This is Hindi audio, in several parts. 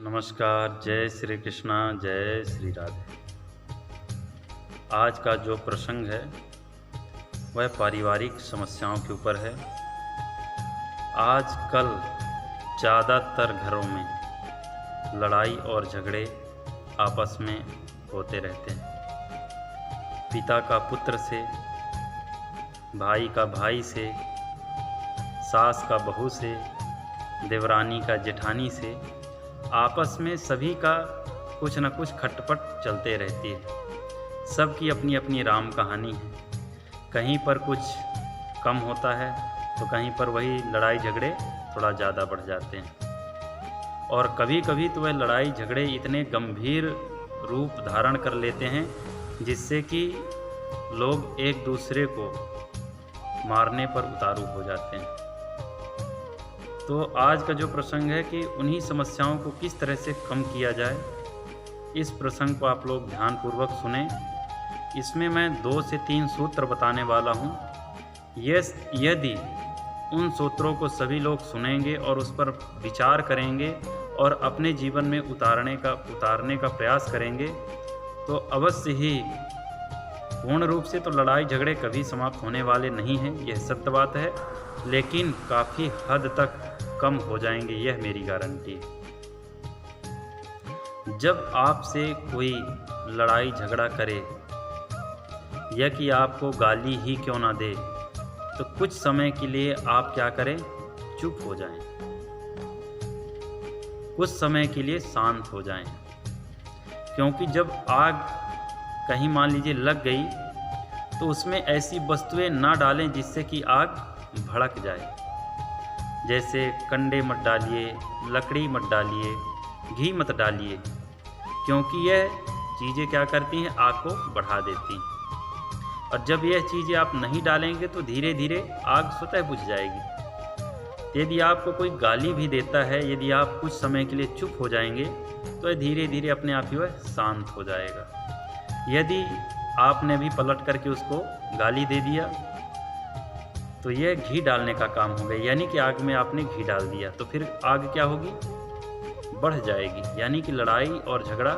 नमस्कार, जय श्री कृष्णा, जय श्री राधे। आज का जो प्रसंग है वह पारिवारिक समस्याओं के ऊपर है। आजकल ज़्यादातर घरों में लड़ाई और झगड़े आपस में होते रहते हैं। पिता का पुत्र से, भाई का भाई से, सास का बहू से, देवरानी का जेठानी से, आपस में सभी का कुछ न कुछ खटपट चलते रहती है। सबकी अपनी अपनी राम कहानी है। कहीं पर कुछ कम होता है तो कहीं पर वही लड़ाई झगड़े थोड़ा ज़्यादा बढ़ जाते हैं। और कभी कभी तो वह लड़ाई झगड़े इतने गंभीर रूप धारण कर लेते हैं जिससे कि लोग एक दूसरे को मारने पर उतारू हो जाते हैं। तो आज का जो प्रसंग है कि उन्हीं समस्याओं को किस तरह से कम किया जाए, इस प्रसंग को आप लोग ध्यानपूर्वक सुने। इसमें मैं 2 से 3 सूत्र बताने वाला हूँ। यदि उन सूत्रों को सभी लोग सुनेंगे और उस पर विचार करेंगे और अपने जीवन में उतारने का प्रयास करेंगे तो अवश्य ही पूर्ण रूप से तो लड़ाई झगड़े कभी समाप्त होने वाले नहीं हैं, यह सत्य बात है, लेकिन काफ़ी हद तक कम हो जाएंगे, यह मेरी गारंटी है। जब आपसे कोई लड़ाई झगड़ा करे या कि आपको गाली ही क्यों ना दे तो कुछ समय के लिए आप क्या करें, चुप हो जाएं, कुछ समय के लिए शांत हो जाएं। क्योंकि जब आग कहीं मान लीजिए लग गई तो उसमें ऐसी वस्तुएं ना डालें जिससे कि आग भड़क जाए। जैसे कंडे मत डालिए, लकड़ी मत डालिए, घी मत डालिए, क्योंकि यह चीज़ें क्या करती हैं, आग को बढ़ा देती हैं। और जब यह चीज़ें आप नहीं डालेंगे तो धीरे धीरे आग स्वतः बुझ जाएगी। यदि आपको कोई गाली भी देता है, यदि आप कुछ समय के लिए चुप हो जाएंगे तो यह धीरे धीरे अपने आप ही वह शांत हो जाएगा। यदि आपने भी पलट करके उसको गाली दे दिया तो यह घी डालने का काम हो गया, यानी कि आग में आपने घी डाल दिया, तो फिर आग क्या होगी, बढ़ जाएगी, यानी कि लड़ाई और झगड़ा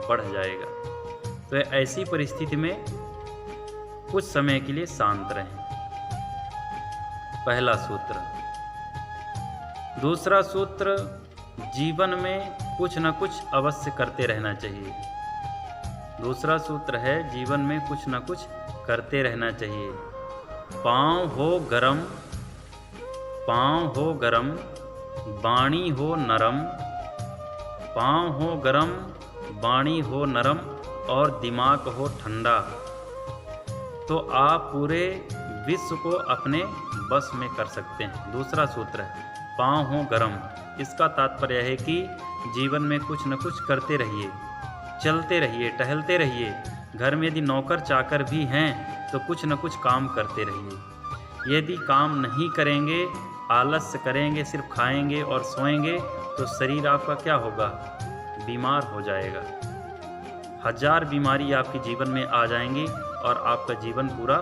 बढ़ जाएगा। तो ऐसी परिस्थिति में कुछ समय के लिए शांत रहें, पहला सूत्र। दूसरा सूत्र, जीवन में कुछ न कुछ अवश्य करते रहना चाहिए। दूसरा सूत्र है, जीवन में कुछ न कुछ करते रहना चाहिए। पाँव हो गरम, बाणी हो नरम, पाँव हो गरम, बाणी हो नरम और दिमाग हो ठंडा, तो आप पूरे विश्व को अपने बस में कर सकते हैं। दूसरा सूत्र है, पाँव हो गरम। इसका तात्पर्य है कि जीवन में कुछ न कुछ करते रहिए, चलते रहिए, टहलते रहिए। घर में यदि नौकर चाकर भी हैं तो कुछ न कुछ काम करते रहिए। यदि काम नहीं करेंगे, आलस्य करेंगे, सिर्फ खाएंगे और सोएंगे तो शरीर आपका क्या होगा, बीमार हो जाएगा। 1000 बीमारी आपके जीवन में आ जाएंगी और आपका जीवन पूरा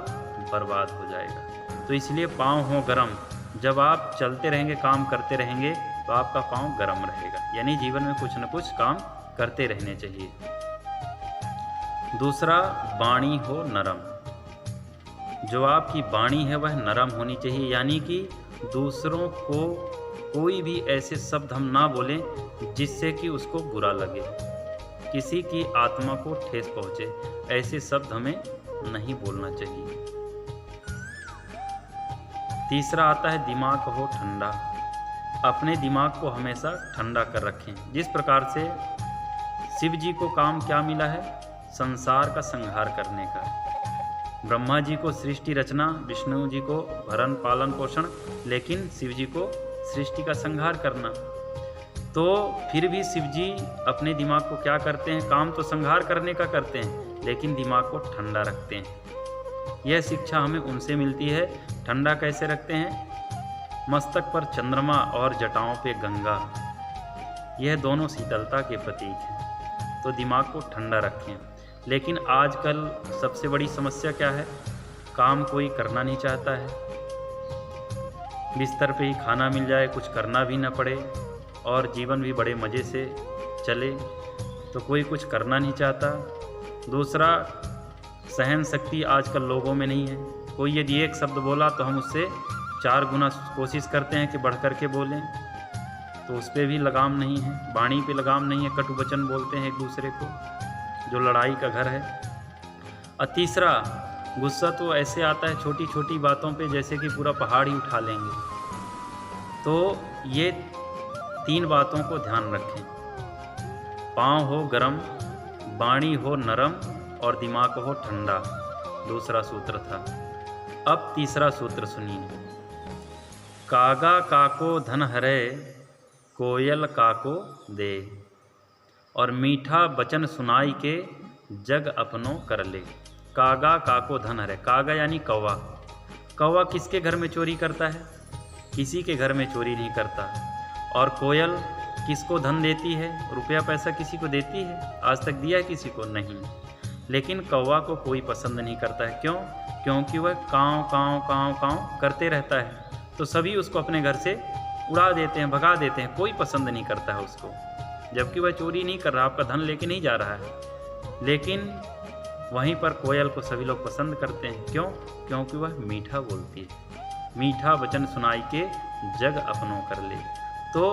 बर्बाद हो जाएगा। तो इसलिए पाँव हो गरम। जब आप चलते रहेंगे, काम करते रहेंगे तो आपका पाँव गरम रहेगा, यानी जीवन में कुछ न कुछ काम करते रहने चाहिए। दूसरा, वाणी हो नरम। जो आपकी वाणी है वह नरम होनी चाहिए, यानी कि दूसरों को कोई भी ऐसे शब्द हम ना बोलें जिससे कि उसको बुरा लगे, किसी की आत्मा को ठेस पहुंचे, ऐसे शब्द हमें नहीं बोलना चाहिए। तीसरा आता है, दिमाग हो ठंडा। अपने दिमाग को हमेशा ठंडा कर रखें। जिस प्रकार से शिव जी को काम क्या मिला है, संसार का संहार करने का। ब्रह्मा जी को सृष्टि रचना, विष्णु जी को भरण पालन पोषण, लेकिन शिव जी को सृष्टि का संहार करना। तो फिर भी शिव जी अपने दिमाग को क्या करते हैं, काम तो संहार करने का करते हैं लेकिन दिमाग को ठंडा रखते हैं। यह शिक्षा हमें उनसे मिलती है। ठंडा कैसे रखते हैं, मस्तक पर चंद्रमा और जटाओं पे गंगा, यह दोनों शीतलता के प्रतीक हैं। तो दिमाग को ठंडा रखें। लेकिन आजकल सबसे बड़ी समस्या क्या है, काम कोई करना नहीं चाहता है। बिस्तर पे ही खाना मिल जाए, कुछ करना भी ना पड़े और जीवन भी बड़े मज़े से चले तो कोई कुछ करना नहीं चाहता। दूसरा, सहन शक्ति आजकल लोगों में नहीं है। कोई यदि एक शब्द बोला तो हम उससे 4 गुना कोशिश करते हैं कि बढ़ कर के बोलें, तो उस पर भी लगाम नहीं है, वाणी पे लगाम नहीं है, कटु वचन बोलते हैं एक दूसरे को, जो लड़ाई का घर है। और तीसरा, गुस्सा तो ऐसे आता है छोटी छोटी बातों पे जैसे कि पूरा पहाड़ ही उठा लेंगे। तो ये 3 बातों को ध्यान रखें। पाँव हो गरम, वाणी हो नरम और दिमाग हो ठंडा, दूसरा सूत्र था। अब तीसरा सूत्र सुनिए। कागा काको धन हरे, कोयल काको दे, और मीठा बचन सुनाई के जग अपनो कर ले। कागा काको धन हरे, कागा यानी कौवा। कौवा किसके घर में चोरी करता है? किसी के घर में चोरी नहीं करता। और कोयल किसको धन देती है? रुपया पैसा किसी को देती है? आज तक दिया है किसी को? नहीं। लेकिन कौवा को कोई पसंद नहीं करता है। क्यों? क्योंकि वह काँव काँव काँव काँव करते रहता है, तो सभी उसको अपने घर से उड़ा देते हैं, भगा देते हैं, कोई पसंद नहीं करता है उसको, जबकि वह चोरी नहीं कर रहा, आपका धन लेके नहीं जा रहा है। लेकिन वहीं पर कोयल को सभी लोग पसंद करते हैं। क्यों? क्योंकि वह मीठा बोलती है। मीठा वचन सुनाई के जग अपनों कर ले। तो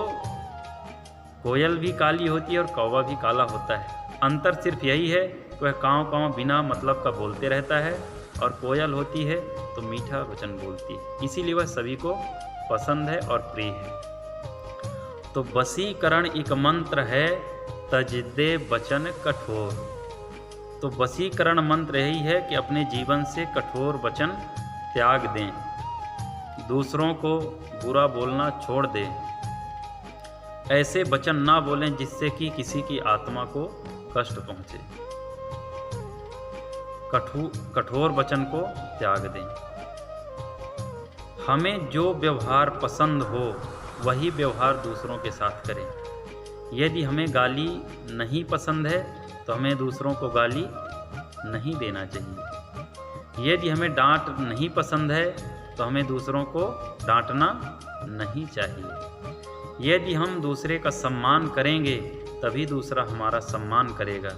कोयल भी काली होती है और कौवा भी काला होता है। अंतर सिर्फ यही है कि वह काँव काँव बिना मतलब का बोलते रहता है, और कोयल होती है तो मीठा वचन बोलती है, इसीलिए वह सभी को पसंद है और प्रिय है। तो वशीकरण एक मंत्र है, तजिदे वचन कठोर। तो वशीकरण मंत्र यही है कि अपने जीवन से कठोर वचन त्याग दें, दूसरों को बुरा बोलना छोड़ दें, ऐसे वचन ना बोलें जिससे कि किसी की आत्मा को कष्ट पहुंचे। कठोर वचन को त्याग दें। हमें जो व्यवहार पसंद हो वही व्यवहार दूसरों के साथ करें। यदि हमें गाली नहीं पसंद है तो हमें दूसरों को गाली नहीं देना चाहिए। यदि हमें डांट नहीं पसंद है तो हमें दूसरों को डांटना नहीं चाहिए। यदि हम दूसरे का सम्मान करेंगे तभी दूसरा हमारा सम्मान करेगा।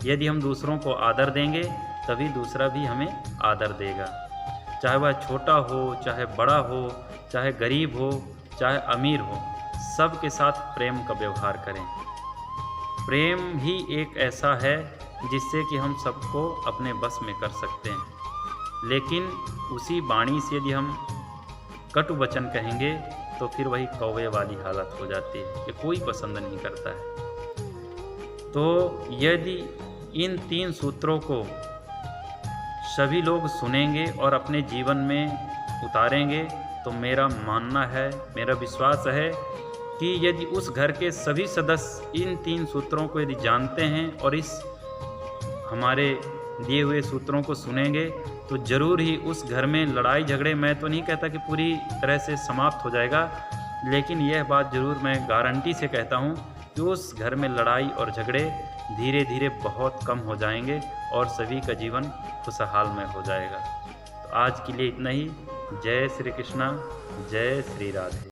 यदि हम दूसरों को आदर देंगे तभी दूसरा भी हमें आदर देगा। चाहे वह छोटा हो, चाहे बड़ा हो, चाहे गरीब हो, चाहे अमीर हो, सब के साथ प्रेम का व्यवहार करें। प्रेम ही एक ऐसा है जिससे कि हम सबको अपने बस में कर सकते हैं। लेकिन उसी वाणी से यदि हम कटु वचन कहेंगे तो फिर वही कौवे वाली हालत हो जाती है कि कोई पसंद नहीं करता है। तो यदि इन 3 सूत्रों को सभी लोग सुनेंगे और अपने जीवन में उतारेंगे तो मेरा मानना है, मेरा विश्वास है कि यदि उस घर के सभी सदस्य इन 3 सूत्रों को यदि जानते हैं और इस हमारे दिए हुए सूत्रों को सुनेंगे तो ज़रूर ही उस घर में लड़ाई झगड़े, मैं तो नहीं कहता कि पूरी तरह से समाप्त हो जाएगा, लेकिन यह बात ज़रूर मैं गारंटी से कहता हूँ कि उस घर में लड़ाई और झगड़े धीरे धीरे बहुत कम हो जाएंगे और सभी का जीवन खुशहालमय हो जाएगा। तो आज के लिए इतना ही। जय श्री कृष्णा, जय श्री राधे।